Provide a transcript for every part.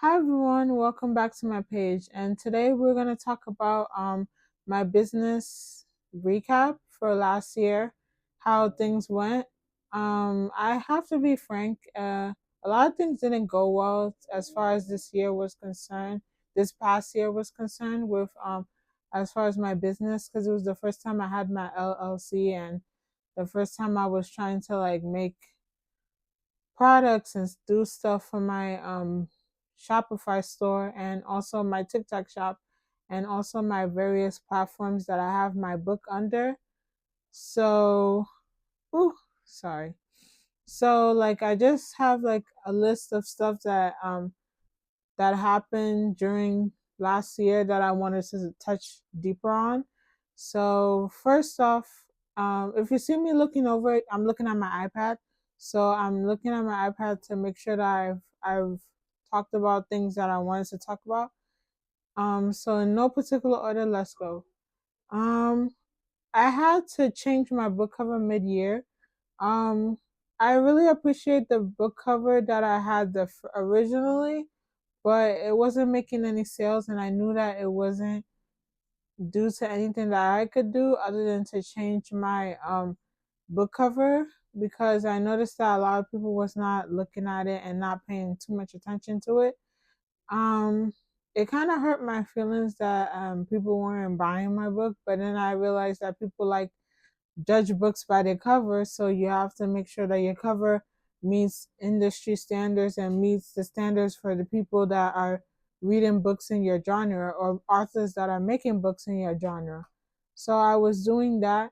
Hi everyone, welcome back to my page. And today we're going to talk about my business recap for last year, how things went. I have to be frank, a lot of things didn't go well as far as this year was concerned. This past year was concerned with as far as my business, because it was the first time I had my LLC and the first time I was trying to like make products and do stuff for my Shopify store and also my TikTok shop and also my various platforms that I have my book under. So, ooh, sorry. So like I just have like a list of stuff that happened during last year that I wanted to touch deeper on. So first off, if you see me looking over it, I'm looking at my iPad. So I'm looking at my iPad to make sure that I've talked about things that I wanted to talk about. So in no particular order, let's go. Um, I had to change my book cover mid-year. Um, I really appreciate the book cover that I had originally, but it wasn't making any sales, and I knew that it wasn't due to anything that I could do other than to change my book cover, because I noticed that a lot of people was not looking at it and not paying too much attention to it. um it kind of hurt my feelings that people weren't buying my book, but then I realized that people like judge books by their cover, so you have to make sure that your cover meets industry standards and meets the standards for the people that are reading books in your genre or authors that are making books in your genre. So I was doing that.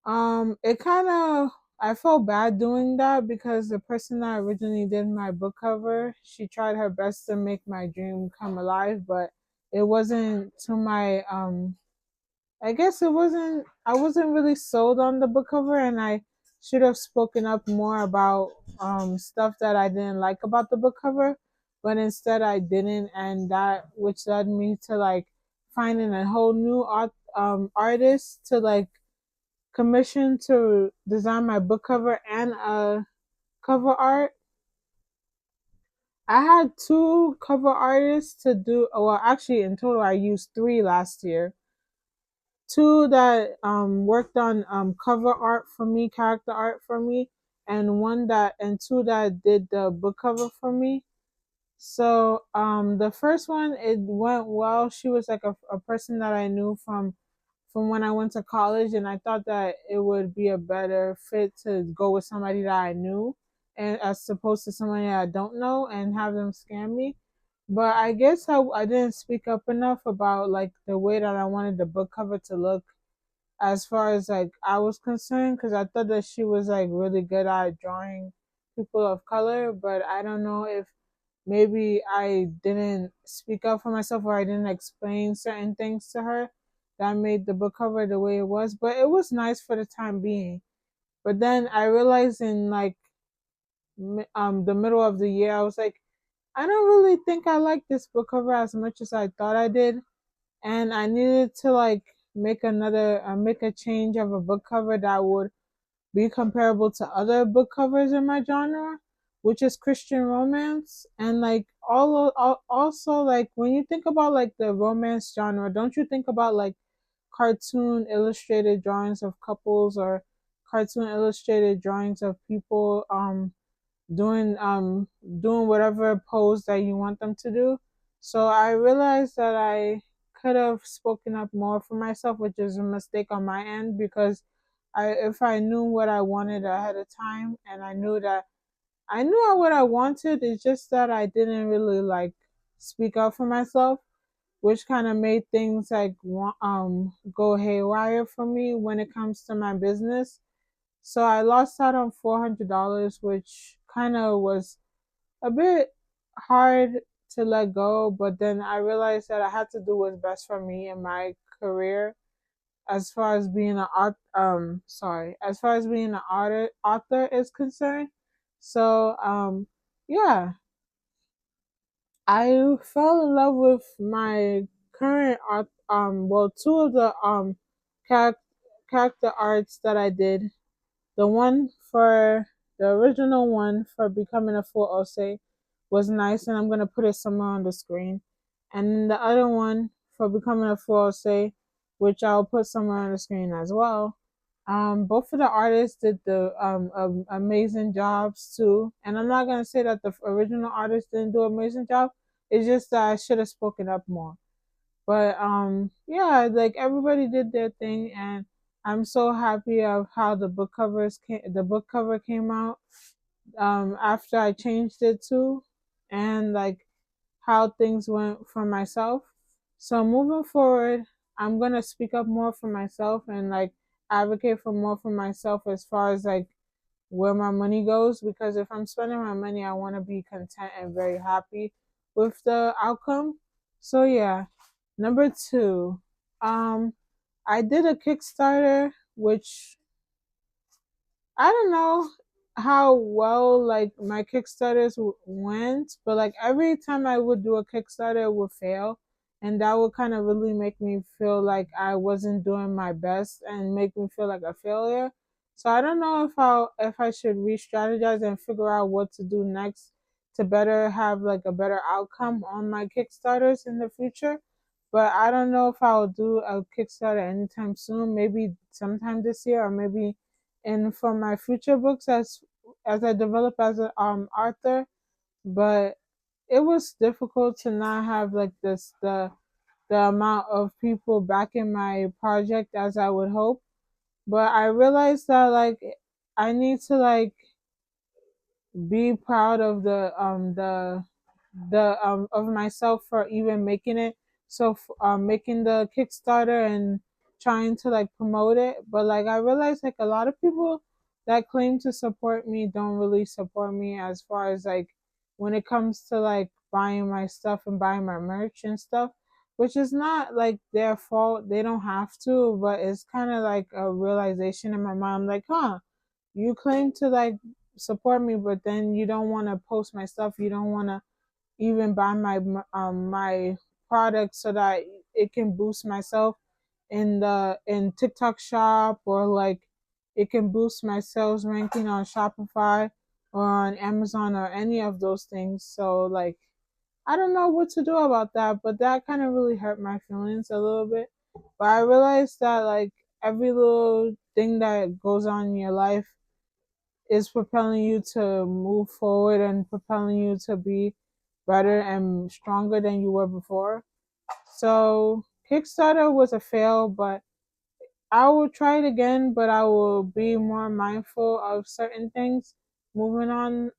It kind of I felt bad doing that because the person that originally did my book cover, she tried her best to make my dream come alive, but it wasn't to my I guess it wasn't I wasn't really sold on the book cover, and I should have spoken up more about stuff that I didn't like about the book cover, but instead I didn't, and that which led me to like finding a whole new artist to like commission to design my book cover and cover art. I had two cover artists to do, well, actually, in total, I used three last year. Two that worked on cover art for me, character art for me, and two that did the book cover for me. So the first one, it went well. She was like a person that I knew from when I went to college, and I thought that it would be a better fit to go with somebody that I knew, and as opposed to somebody that I don't know and have them scam me. But I guess I didn't speak up enough about like the way that I wanted the book cover to look as far as like I was concerned, because I thought that she was like really good at drawing people of color, but I don't know if maybe I didn't speak up for myself or I didn't explain certain things to her that made the book cover the way it was, but it was nice for the time being. But then I realized in like the middle of the year, I was like, I don't really think I like this book cover as much as I thought I did, and I needed to like make a change of a book cover that would be comparable to other book covers in my genre, which is Christian romance. And like also like when you think about like the romance genre, don't you think about like cartoon illustrated drawings of couples or cartoon illustrated drawings of people doing doing whatever pose that you want them to do. So I realized that I could have spoken up more for myself, which is a mistake on my end, because if I knew what I wanted ahead of time, and I knew what I wanted, it's just that I didn't really like speak up for myself, which kind of made things like go haywire for me when it comes to my business. So I lost out on $400, which kind of was a bit hard to let go. But then I realized that I had to do what's best for me in my career, as far as being as far as being an author is concerned. So yeah, I fell in love with my current art. Well, two of the charac- character arts that I did. The one for the original one for becoming a full Osei was nice, and I'm gonna put it somewhere on the screen. And the other one for becoming a full Osei, which I'll put somewhere on the screen as well. Both of the artists did the amazing jobs too, and I'm not gonna say that the original artist didn't do an amazing job. It's just that I should have spoken up more. But yeah, like everybody did their thing, and I'm so happy of how the book cover came out after I changed it too, and like how things went for myself. So moving forward, I'm gonna speak up more for myself and like advocate for more for myself as far as like where my money goes, because if I'm spending my money, I want to be content and very happy with the outcome. So yeah, number two, um, I did a Kickstarter, which I don't know how well like my Kickstarters went, but like every time I would do a Kickstarter, it would fail, and that would kind of really make me feel like I wasn't doing my best and make me feel like a failure. So I don't know if I should re-strategize and figure out what to do next to better have like a better outcome on my Kickstarters in the future. But I don't know if I'll do a Kickstarter anytime soon. Maybe sometime this year, or maybe and for my future books as I develop as an author. But it was difficult to not have like the amount of people backing my project as I would hope. But I realized that like I need to like be proud of the of myself for even making it. So making the Kickstarter and trying to like promote it, but like I realized like a lot of people that claim to support me don't really support me as far as like when it comes to like buying my stuff and buying my merch and stuff, which is not like their fault. They don't have to, but it's kind of like a realization in my mind, like, huh, you claim to like support me, but then you don't want to post my stuff. You don't want to even buy my product so that it can boost myself in TikTok Shop, or like it can boost my sales ranking on Shopify or on Amazon or any of those things. So like I don't know what to do about that, but that kind of really hurt my feelings a little bit. But I realized that like every little thing that goes on in your life is propelling you to move forward and propelling you to be better and stronger than you were before. So Kickstarter was a fail, but I will try it again, but I will be more mindful of certain things moving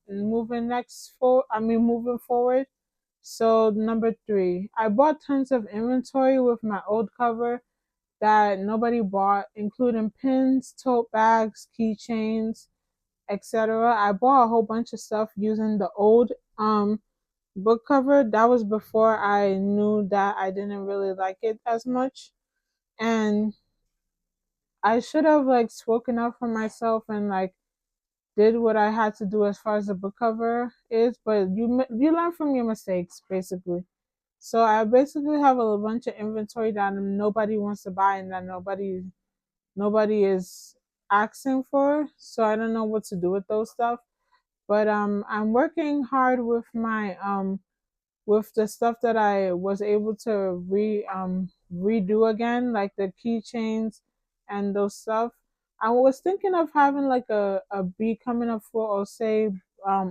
forward. So number three, I bought tons of inventory with my old cover that nobody bought, including pins, tote bags, keychains, etc. I bought a whole bunch of stuff using the old book cover. That was before I knew that I didn't really like it as much, and I should have like spoken up for myself and like did what I had to do as far as the book cover is. But you learn from your mistakes basically. So I basically have a bunch of inventory that nobody wants to buy and that nobody is asking for. So I don't know what to do with those stuff. But I'm working hard with the stuff that I was able to redo again, like the keychains and those stuff. I was thinking of having like a becoming a full Osei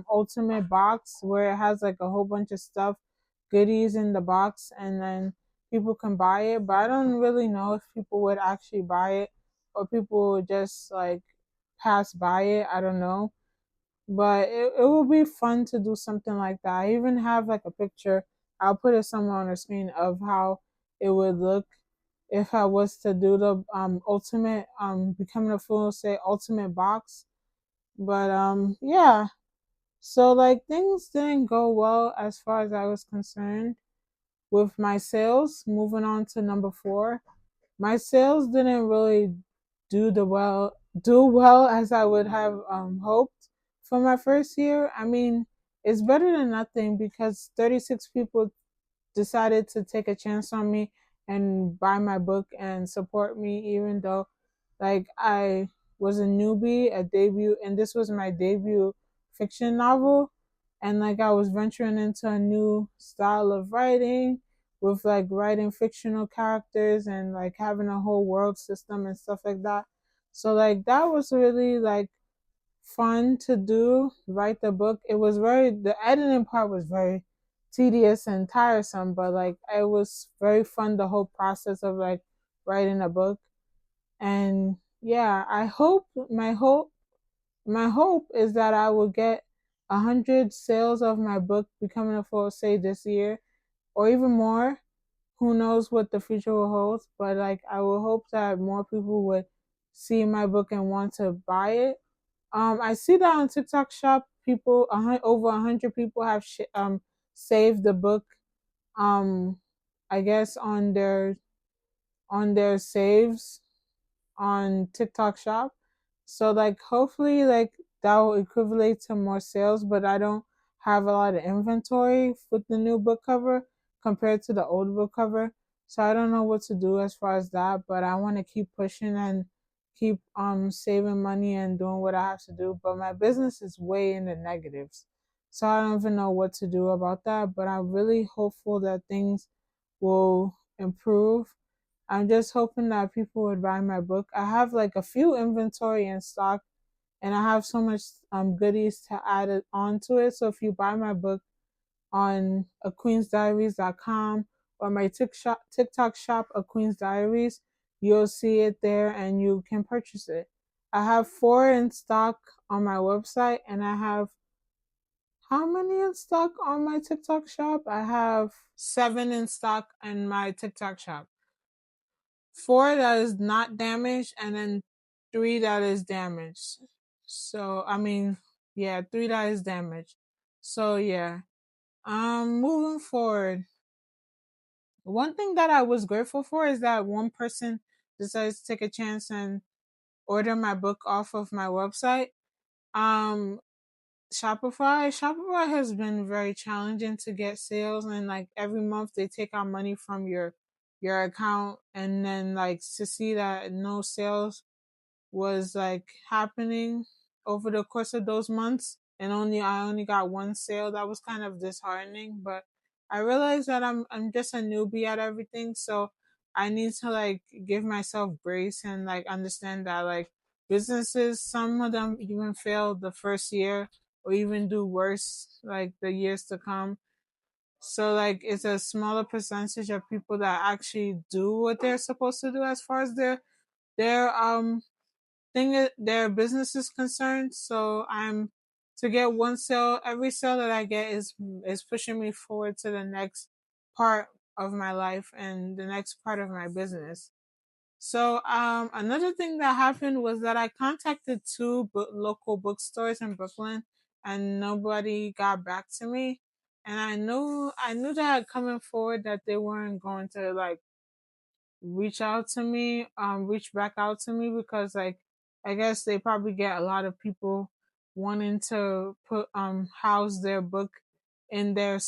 ultimate box where it has like a whole bunch of stuff, goodies in the box, and then people can buy it. But I don't really know if people would actually buy it or people would just like pass by it. I don't know, but it will be fun to do something like that. I even have like a picture. I'll put it somewhere on the screen of how it would look if I was to do the ultimate becoming a full say ultimate box. But yeah. So like things didn't go well as far as I was concerned with my sales. Moving on to number four, my sales didn't really do well as I would have hoped for my first year. I mean, it's better than nothing because 36 people decided to take a chance on me and buy my book and support me, even though like I was a newbie, a debut, and this was my debut fiction novel. and like I was venturing into a new style of writing with like writing fictional characters and like having a whole world system and stuff like that. So like that was really like fun to do, write the book. It was very, the editing part was very tedious and tiresome, but like it was very fun, the whole process of like writing a book. And yeah, I hope my hope is that I will get 100 sales of my book becoming a full say this year, or even more. Who knows what the future will hold? But like, I will hope that more people would see my book and want to buy it. I see that on TikTok Shop, people, over 100 people have saved the book. Um, I guess on their saves on TikTok Shop. So like hopefully like that will equivalent to more sales, but I don't have a lot of inventory with the new book cover compared to the old book cover. So I don't know what to do as far as that, but I want to keep pushing and keep saving money and doing what I have to do. But my business is way in the negatives. So I don't even know what to do about that, but I'm really hopeful that things will improve. I'm just hoping that people would buy my book. I have like a few inventory in stock, and I have so much goodies to add it onto it. So if you buy my book on aqueensdiaries.com or my TikTok shop, A Queen's Diaries, you'll see it there and you can purchase it. I have 4 in stock on my website, and I have how many in stock on my TikTok shop? I have 7 in stock in my TikTok shop. 4 that is not damaged, and then 3 that is damaged. So I mean, yeah, 3 that is damaged. So yeah. Moving forward, one thing that I was grateful for is that one person decided to take a chance and order my book off of my website. Um, Shopify has been very challenging to get sales, and like every month they take out money from your account, and then like to see that no sales was like happening over the course of those months, and I only got one sale. That was kind of disheartening, but I realized that I'm just a newbie at everything, so I need to like give myself grace and like understand that like businesses, some of them even fail the first year or even do worse like the years to come. So like it's a smaller percentage of people that actually do what they're supposed to do as far as their their business is concerned. So I'm to get one sale. Every sale that I get is pushing me forward to the next part of my life and the next part of my business. So another thing that happened was that I contacted 2 local bookstores in Brooklyn, and nobody got back to me. And I knew that coming forward that they weren't going to like reach back out to me, because like I guess they probably get a lot of people wanting to put house their book in their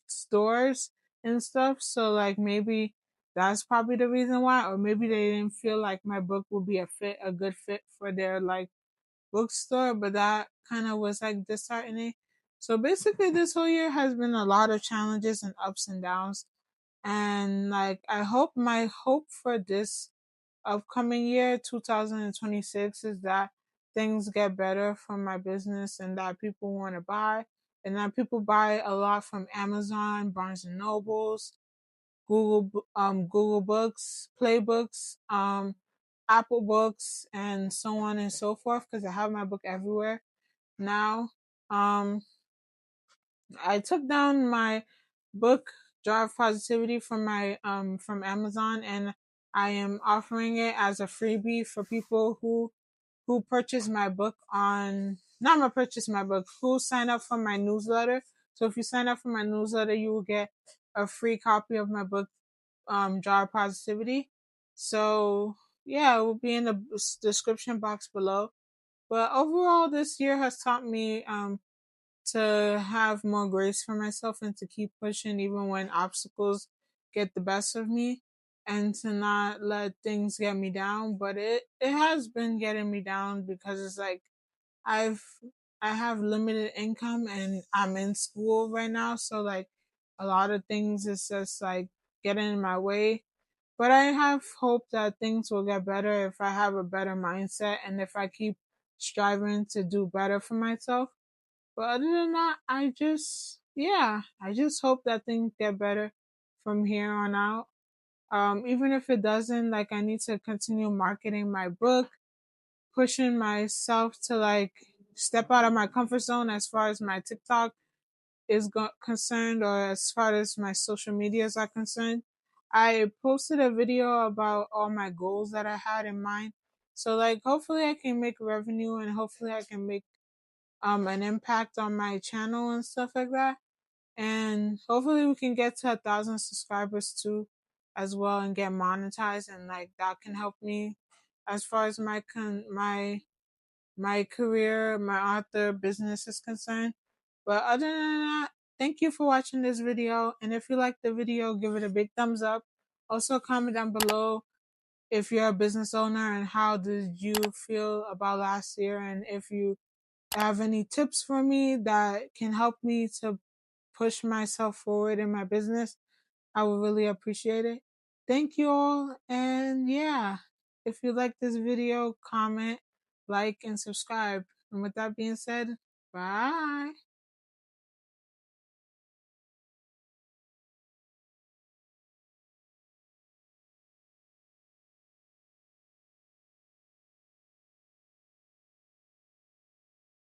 stores and stuff. So like maybe that's probably the reason why, or maybe they didn't feel like my book would be a good fit for their like bookstore, but that kind of was like disheartening. So basically this whole year has been a lot of challenges and ups and downs, and like I hope, my hope for this upcoming year 2026 is that things get better for my business, and that people want to buy, and that people buy a lot from Amazon, Barnes and Nobles, Google Books, Playbooks, Apple Books, and so on and so forth, because I have my book everywhere now. um I took down my book Jar of Positivity from Amazon, and I am offering it as a freebie for people who purchase my book on not my purchase my book, who sign up for my newsletter. So if you sign up for my newsletter, you will get a free copy of my book, Jar of Positivity. So yeah, it will be in the description box below. But overall, this year has taught me to have more grace for myself and to keep pushing even when obstacles get the best of me, and to not let things get me down. But it has been getting me down, because it's like I've I have limited income and I'm in school right now, so like a lot of things is just like getting in my way. But I have hope that things will get better if I have a better mindset and if I keep striving to do better for myself. But other than that, I just hope that things get better from here on out. Even if it doesn't, like I need to continue marketing my book, pushing myself to like step out of my comfort zone as far as my TikTok concerned, or as far as my social medias are concerned. I posted a video about all my goals that I had in mind. So like hopefully I can make revenue and hopefully I can make an impact on my channel and stuff like that. And hopefully we can get to 1,000 subscribers too as well and get monetized, and like that can help me as far as my career, my author business is concerned. But other than that, thank you for watching this video. And if you like the video, give it a big thumbs up. Also comment down below if you're a business owner and how did you feel about last year, and if you have any tips for me that can help me to push myself forward in my business, I would really appreciate it. Thank you all. And yeah, if you like this video, comment, like, and subscribe. And with that being said, bye.